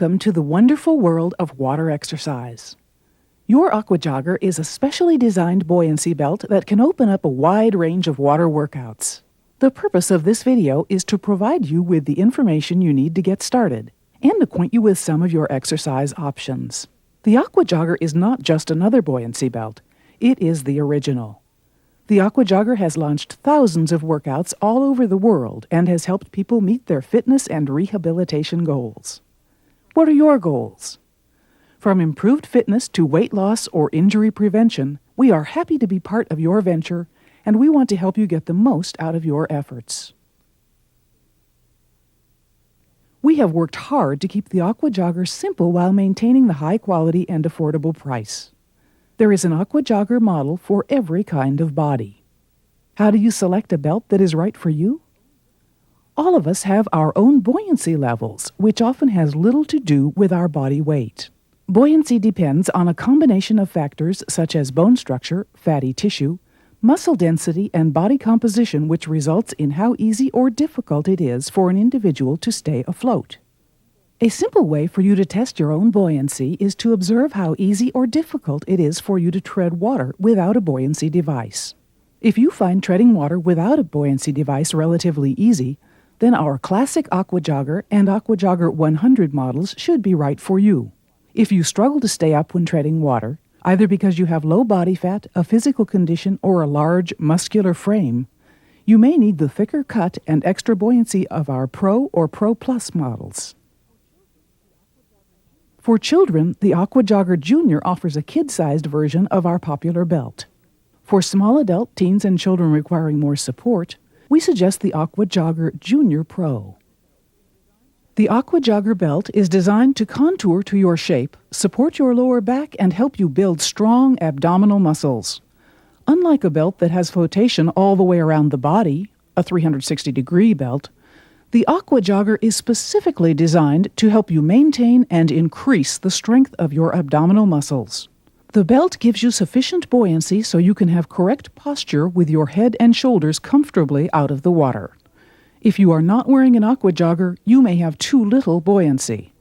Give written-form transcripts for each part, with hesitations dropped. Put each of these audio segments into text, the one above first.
Welcome to the wonderful world of water exercise. Your AQUAJOGGER is a specially designed buoyancy belt that can open up a wide range of water workouts. The purpose of this video is to provide you with the information you need to get started and acquaint you with some of your exercise options. The AQUAJOGGER is not just another buoyancy belt, it is the original. The AQUAJOGGER has launched thousands of workouts all over the world and has helped people meet their fitness and rehabilitation goals. What are your goals? From improved fitness to weight loss or injury prevention, we are happy to be part of your venture, and we want to help you get the most out of your efforts. We have worked hard to keep the AQUAJOGGER simple while maintaining the high quality and affordable price. There is an AQUAJOGGER model for every kind of body. How do you select a belt that is right for you? All of us have our own buoyancy levels, which often has little to do with our body weight. Buoyancy depends on a combination of factors such as bone structure, fatty tissue, muscle density, and body composition, which results in how easy or difficult it is for an individual to stay afloat. A simple way for you to test your own buoyancy is to observe how easy or difficult it is for you to tread water without a buoyancy device. If you find treading water without a buoyancy device relatively easy, then our classic AQUAJOGGER and AQUAJOGGER 100 models should be right for you. If you struggle to stay up when treading water, either because you have low body fat, a physical condition, or a large, muscular frame, you may need the thicker cut and extra buoyancy of our Pro or Pro Plus models. For children, the AQUAJOGGER Junior offers a kid-sized version of our popular belt. For small adult, teens, and children requiring more support, we suggest the AQUAJOGGER Junior Pro. The AQUAJOGGER belt is designed to contour to your shape, support your lower back, and help you build strong abdominal muscles. Unlike a belt that has flotation all the way around the body, a 360-degree belt, the AQUAJOGGER is specifically designed to help you maintain and increase the strength of your abdominal muscles. The belt gives you sufficient buoyancy so you can have correct posture with your head and shoulders comfortably out of the water. If you are not wearing an AQUAJOGGER, you may have too little buoyancy.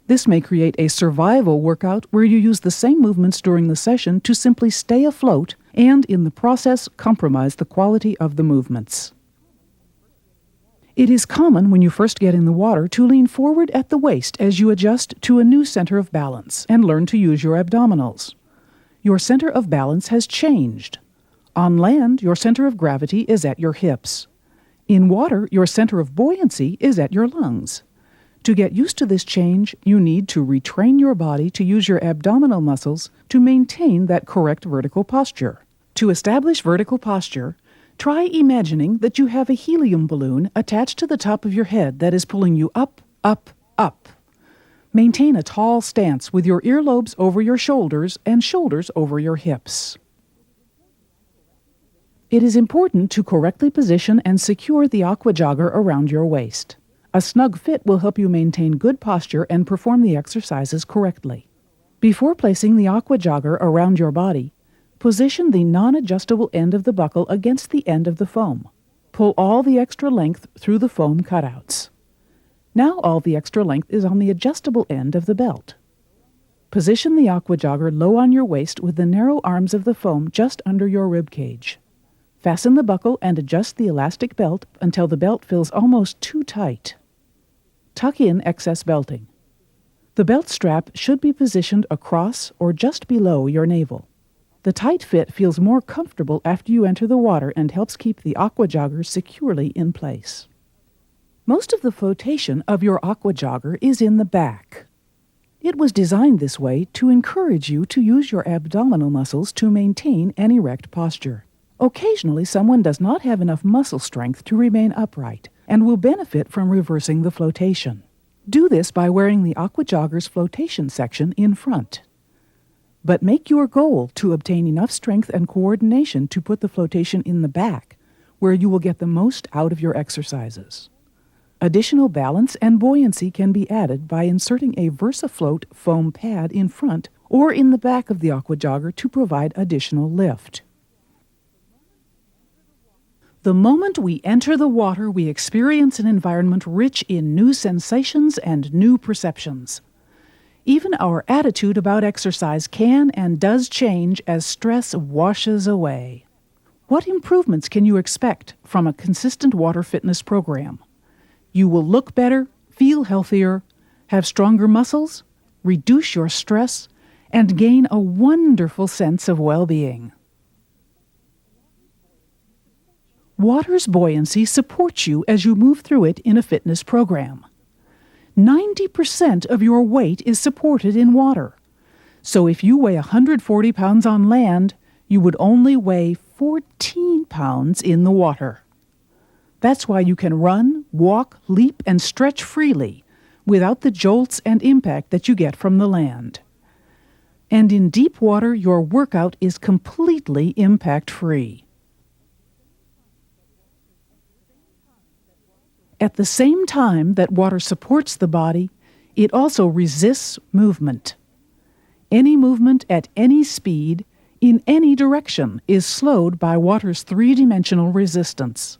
This may create a survival workout where you use the same movements during the session to simply stay afloat and, in the process, compromise the quality of the movements. It is common when you first get in the water to lean forward at the waist as you adjust to a new center of balance and learn to use your abdominals. Your center of balance has changed. On land, your center of gravity is at your hips. In water, your center of buoyancy is at your lungs. To get used to this change, you need to retrain your body to use your abdominal muscles to maintain that correct vertical posture. To establish vertical posture, try imagining that you have a helium balloon attached to the top of your head that is pulling you up, up, up. Maintain a tall stance with your earlobes over your shoulders and shoulders over your hips. It is important to correctly position and secure the AQUAJOGGER around your waist. A snug fit will help you maintain good posture and perform the exercises correctly. Before placing the AQUAJOGGER around your body, position the non-adjustable end of the buckle against the end of the foam. Pull all the extra length through the foam cutouts. Now all the extra length is on the adjustable end of the belt. Position the AQUAJOGGER low on your waist with the narrow arms of the foam just under your rib cage. Fasten the buckle and adjust the elastic belt until the belt feels almost too tight. Tuck in excess belting. The belt strap should be positioned across or just below your navel. The tight fit feels more comfortable after you enter the water and helps keep the AQUAJOGGER securely in place. Most of the flotation of your AQUAJOGGER is in the back. It was designed this way to encourage you to use your abdominal muscles to maintain an erect posture. Occasionally, someone does not have enough muscle strength to remain upright and will benefit from reversing the flotation. Do this by wearing the AQUAJOGGER's flotation section in front. But make your goal to obtain enough strength and coordination to put the flotation in the back, where you will get the most out of your exercises. Additional balance and buoyancy can be added by inserting a VersaFloat foam pad in front or in the back of the AQUAJOGGER to provide additional lift. The moment we enter the water, we experience an environment rich in new sensations and new perceptions. Even our attitude about exercise can and does change as stress washes away. What improvements can you expect from a consistent water fitness program? You will look better, feel healthier, have stronger muscles, reduce your stress, and gain a wonderful sense of well-being. Water's buoyancy supports you as you move through it in a fitness program. 90% of your weight is supported in water. So if you weigh 140 pounds on land, you would only weigh 14 pounds in the water. That's why you can run, walk, leap, and stretch freely without the jolts and impact that you get from the land. And in deep water, your workout is completely impact-free. At the same time that water supports the body, it also resists movement. Any movement at any speed, in any direction, is slowed by water's three-dimensional resistance.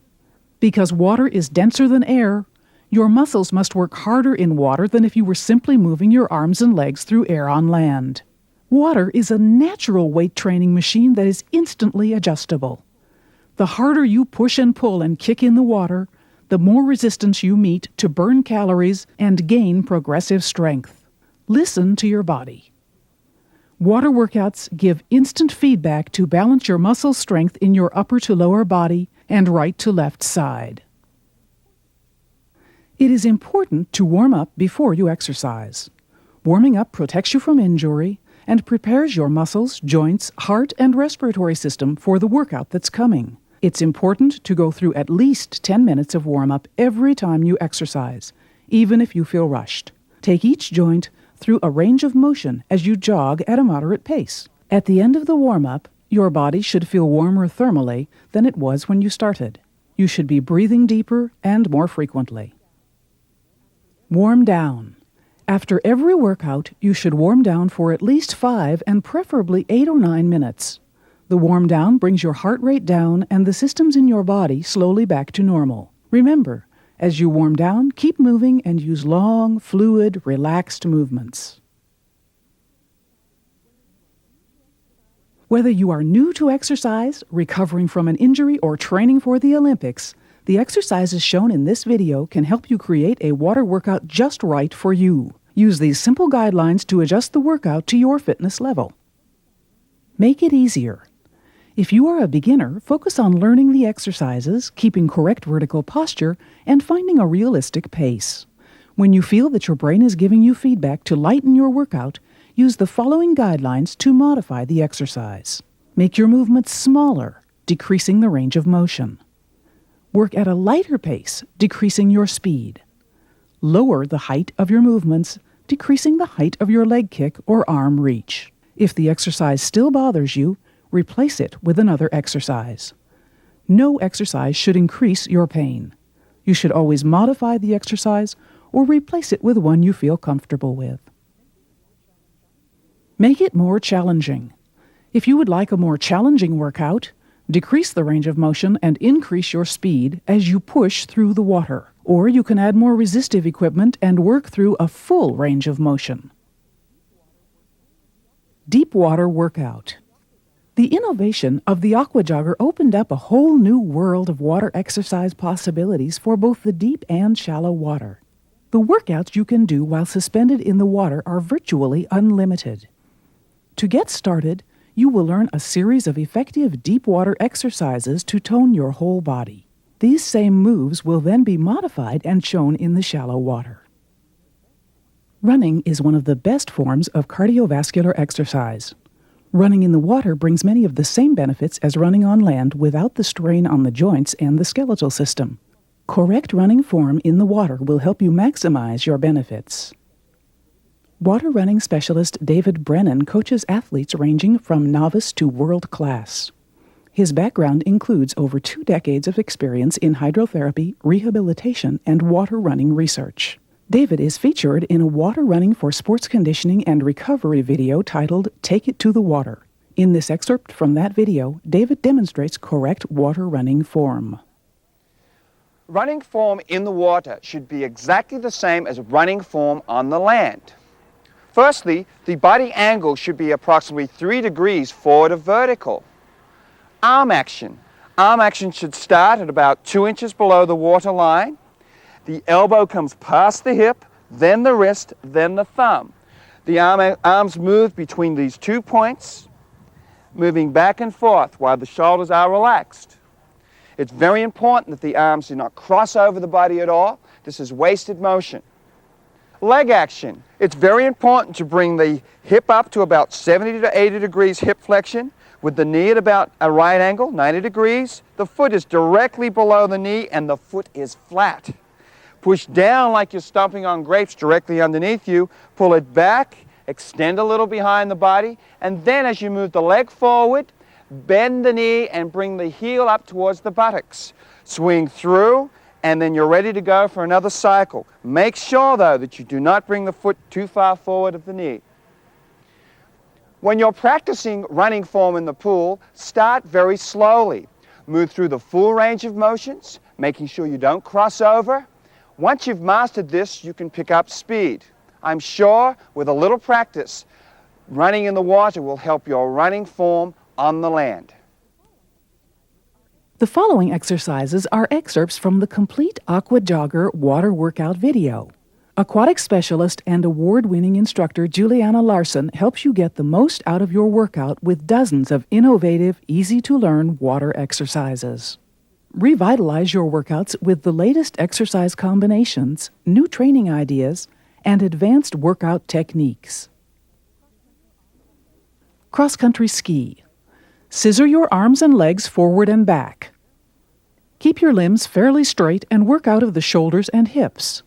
Because water is denser than air, your muscles must work harder in water than if you were simply moving your arms and legs through air on land. Water is a natural weight training machine that is instantly adjustable. The harder you push and pull and kick in the water, the more resistance you meet to burn calories and gain progressive strength. Listen to your body. Water workouts give instant feedback to balance your muscle strength in your upper to lower body and right to left side. It is important to warm up before you exercise. Warming up protects you from injury and prepares your muscles, joints, heart, and respiratory system for the workout that's coming. It's important to go through at least 10 minutes of warm-up every time you exercise, even if you feel rushed. Take each joint through a range of motion as you jog at a moderate pace. At the end of the warm-up, your body should feel warmer thermally than it was when you started. You should be breathing deeper and more frequently. Warm down. After every workout, you should warm down for at least 5 and preferably 8 or 9 minutes. The warm down brings your heart rate down and the systems in your body slowly back to normal. Remember, as you warm down, keep moving and use long, fluid, relaxed movements. Whether you are new to exercise, recovering from an injury, or training for the Olympics, the exercises shown in this video can help you create a water workout just right for you. Use these simple guidelines to adjust the workout to your fitness level. Make it easier. If you are a beginner, focus on learning the exercises, keeping correct vertical posture, and finding a realistic pace. When you feel that your brain is giving you feedback to lighten your workout, use the following guidelines to modify the exercise. Make your movements smaller, decreasing the range of motion. Work at a lighter pace, decreasing your speed. Lower the height of your movements, decreasing the height of your leg kick or arm reach. If the exercise still bothers you, replace it with another exercise. No exercise should increase your pain. You should always modify the exercise or replace it with one you feel comfortable with. Make it more challenging. If you would like a more challenging workout, decrease the range of motion and increase your speed as you push through the water. Or you can add more resistive equipment and work through a full range of motion. Deep water workout. The innovation of the AQUAJOGGER opened up a whole new world of water exercise possibilities for both the deep and shallow water. The workouts you can do while suspended in the water are virtually unlimited. To get started, you will learn a series of effective deep water exercises to tone your whole body. These same moves will then be modified and shown in the shallow water. Running is one of the best forms of cardiovascular exercise. Running in the water brings many of the same benefits as running on land without the strain on the joints and the skeletal system. Correct running form in the water will help you maximize your benefits. Water running specialist David Brennan coaches athletes ranging from novice to world class. His background includes over 2 decades of experience in hydrotherapy, rehabilitation, and water running research. David is featured in a water running for sports conditioning and recovery video titled Take It to the Water. In this excerpt from that video, David demonstrates correct water running form. Running form in the water should be exactly the same as running form on the land. Firstly, the body angle should be approximately 3 degrees forward of vertical. Arm action. Arm action should start at about 2 inches below the water line. The elbow comes past the hip, then the wrist, then the thumb. The arms move between these 2 points, moving back and forth while the shoulders are relaxed. It's very important that the arms do not cross over the body at all. This is wasted motion. Leg action. It's very important to bring the hip up to about 70 to 80 degrees hip flexion, with the knee at about a right angle, 90 degrees. The foot is directly below the knee and the foot is flat. Push down like you're stomping on grapes directly underneath you. Pull it back, extend a little behind the body, and then as you move the leg forward, bend the knee and bring the heel up towards the buttocks. Swing through, and then you're ready to go for another cycle. Make sure, though, that you do not bring the foot too far forward of the knee. When you're practicing running form in the pool, start very slowly. Move through the full range of motions, making sure you don't cross over. Once you've mastered this, you can pick up speed. I'm sure with a little practice, running in the water will help your running form on the land. The following exercises are excerpts from the complete AQUAJOGGER water workout video. Aquatic specialist and award-winning instructor Juliana Larson helps you get the most out of your workout with dozens of innovative, easy-to-learn water exercises. Revitalize your workouts with the latest exercise combinations, new training ideas, and advanced workout techniques. Cross-country ski. Scissor your arms and legs forward and back. Keep your limbs fairly straight and work out of the shoulders and hips.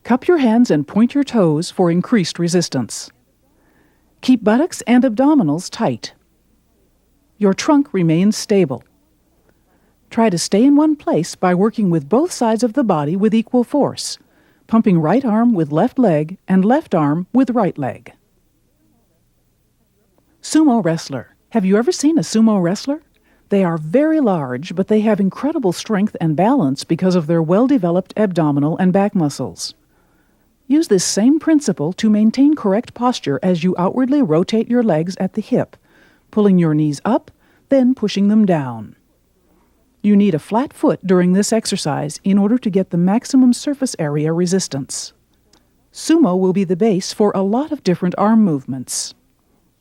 Cup your hands and point your toes for increased resistance. Keep buttocks and abdominals tight. Your trunk remains stable. Try to stay in one place by working with both sides of the body with equal force, pumping right arm with left leg and left arm with right leg. Sumo wrestler. Have you ever seen a sumo wrestler? They are very large, but they have incredible strength and balance because of their well-developed abdominal and back muscles. Use this same principle to maintain correct posture as you outwardly rotate your legs at the hip, pulling your knees up, then pushing them down. You need a flat foot during this exercise in order to get the maximum surface area resistance. Sumo will be the base for a lot of different arm movements.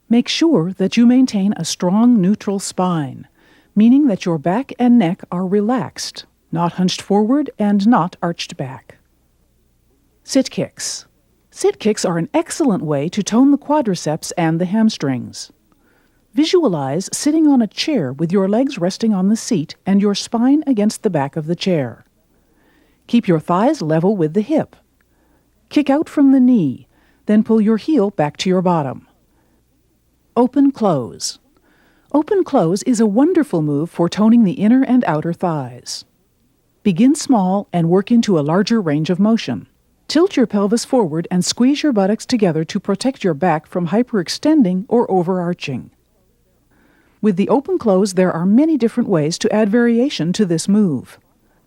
Make sure that you maintain a strong neutral spine, meaning that your back and neck are relaxed, not hunched forward and not arched back. Sit kicks. Sit kicks are an excellent way to tone the quadriceps and the hamstrings. Visualize sitting on a chair with your legs resting on the seat and your spine against the back of the chair. Keep your thighs level with the hip. Kick out from the knee, then pull your heel back to your bottom. Open close. Open close is a wonderful move for toning the inner and outer thighs. Begin small and work into a larger range of motion. Tilt your pelvis forward and squeeze your buttocks together to protect your back from hyperextending or overarching. With the open close, there are many different ways to add variation to this move.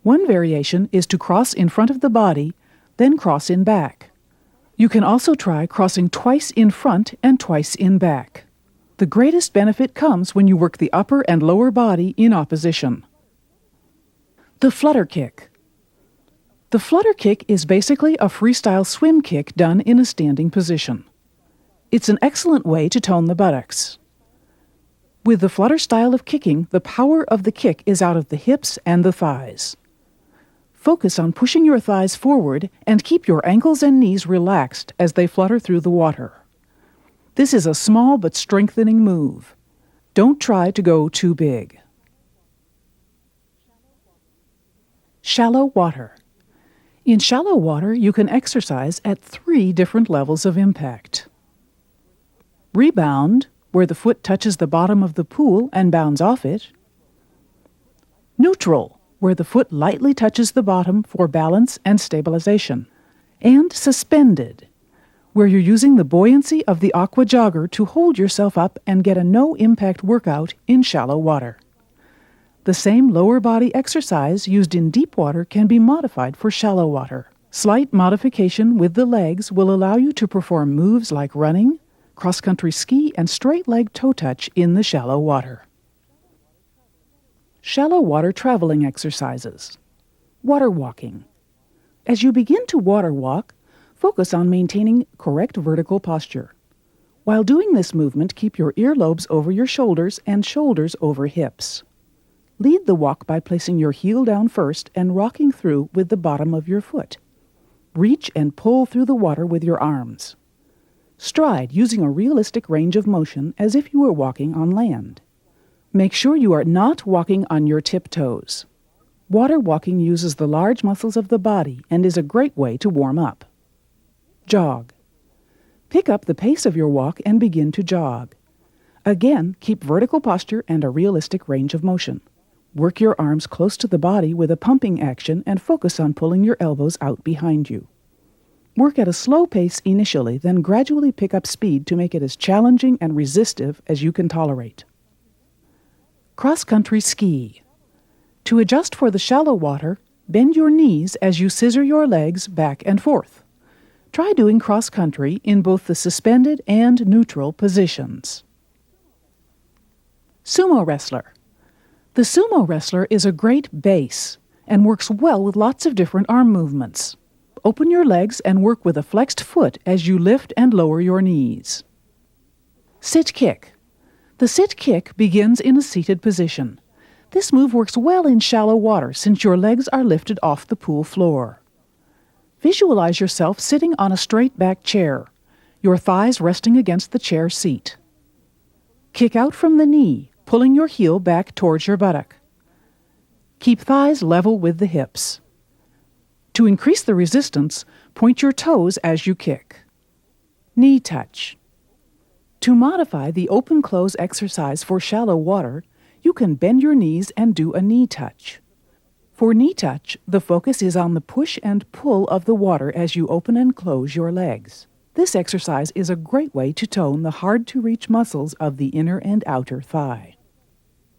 One variation is to cross in front of the body, then cross in back. You can also try crossing twice in front and twice in back. The greatest benefit comes when you work the upper and lower body in opposition. The flutter kick. The flutter kick is basically a freestyle swim kick done in a standing position. It's an excellent way to tone the buttocks. With the flutter style of kicking, the power of the kick is out of the hips and the thighs. Focus on pushing your thighs forward and keep your ankles and knees relaxed as they flutter through the water. This is a small but strengthening move. Don't try to go too big. Shallow water. In shallow water, you can exercise at 3 different levels of impact. Rebound, where the foot touches the bottom of the pool and bounds off it. Neutral, where the foot lightly touches the bottom for balance and stabilization. And suspended, where you're using the buoyancy of the AQUAJOGGER to hold yourself up and get a no-impact workout in shallow water. The same lower body exercise used in deep water can be modified for shallow water. Slight modification with the legs will allow you to perform moves like running, cross-country ski, and straight-leg toe touch in the shallow water. Shallow water traveling exercises. Water walking. As you begin to water walk, focus on maintaining correct vertical posture. While doing this movement, keep your earlobes over your shoulders and shoulders over hips. Lead the walk by placing your heel down first and rocking through with the bottom of your foot. Reach and pull through the water with your arms. Stride using a realistic range of motion as if you were walking on land. Make sure you are not walking on your tiptoes. Water walking uses the large muscles of the body and is a great way to warm up. Jog. Pick up the pace of your walk and begin to jog. Again, keep vertical posture and a realistic range of motion. Work your arms close to the body with a pumping action and focus on pulling your elbows out behind you. Work at a slow pace initially, then gradually pick up speed to make it as challenging and resistive as you can tolerate. Cross-country ski. To adjust for the shallow water, bend your knees as you scissor your legs back and forth. Try doing cross-country in both the suspended and neutral positions. Sumo wrestler. The sumo wrestler is a great base and works well with lots of different arm movements. Open your legs and work with a flexed foot as you lift and lower your knees. Sit kick. The sit kick begins in a seated position. This move works well in shallow water since your legs are lifted off the pool floor. Visualize yourself sitting on a straight-back chair, your thighs resting against the chair seat. Kick out from the knee, pulling your heel back towards your buttock. Keep thighs level with the hips. To increase the resistance, point your toes as you kick. Knee touch. To modify the open-close exercise for shallow water, you can bend your knees and do a knee touch. For knee touch, the focus is on the push and pull of the water as you open and close your legs. This exercise is a great way to tone the hard-to-reach muscles of the inner and outer thigh.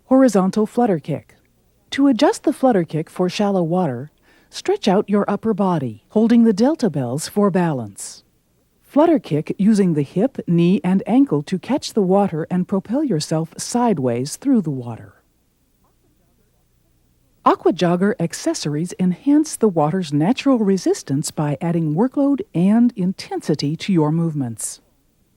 Horizontal flutter kick. To adjust the flutter kick for shallow water, stretch out your upper body, holding the delta bells for balance. Flutter kick using the hip, knee, and ankle to catch the water and propel yourself sideways through the water. AQUAJOGGER accessories enhance the water's natural resistance by adding workload and intensity to your movements.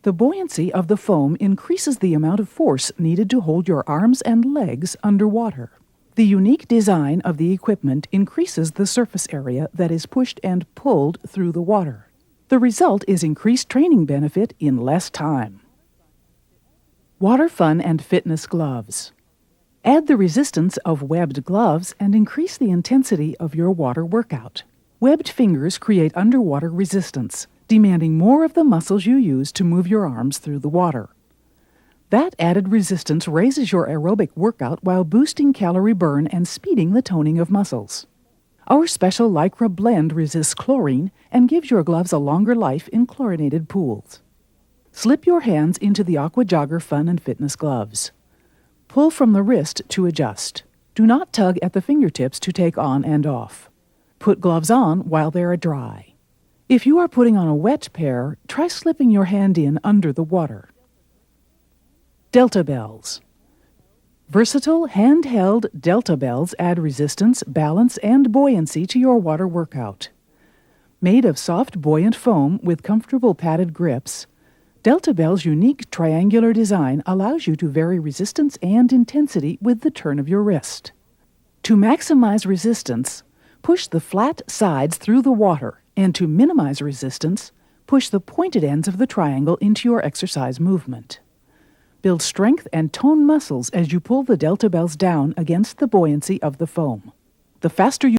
The buoyancy of the foam increases the amount of force needed to hold your arms and legs underwater. The unique design of the equipment increases the surface area that is pushed and pulled through the water. The result is increased training benefit in less time. Water fun and fitness gloves. Add the resistance of webbed gloves and increase the intensity of your water workout. Webbed fingers create underwater resistance, demanding more of the muscles you use to move your arms through the water. That added resistance raises your aerobic workout while boosting calorie burn and speeding the toning of muscles. Our special Lycra blend resists chlorine and gives your gloves a longer life in chlorinated pools. Slip your hands into the AQUAJOGGER Fun and Fitness gloves. Pull from the wrist to adjust. Do not tug at the fingertips to take on and off. Put gloves on while they are dry. If you are putting on a wet pair, try slipping your hand in under the water. Delta bells. Versatile, handheld delta bells add resistance, balance, and buoyancy to your water workout. Made of soft, buoyant foam with comfortable padded grips, Delta Bell's unique triangular design allows you to vary resistance and intensity with the turn of your wrist. To maximize resistance, push the flat sides through the water, and to minimize resistance, push the pointed ends of the triangle into your exercise movement. Build strength and tone muscles as you pull the Delta Bells down against the buoyancy of the foam. The faster you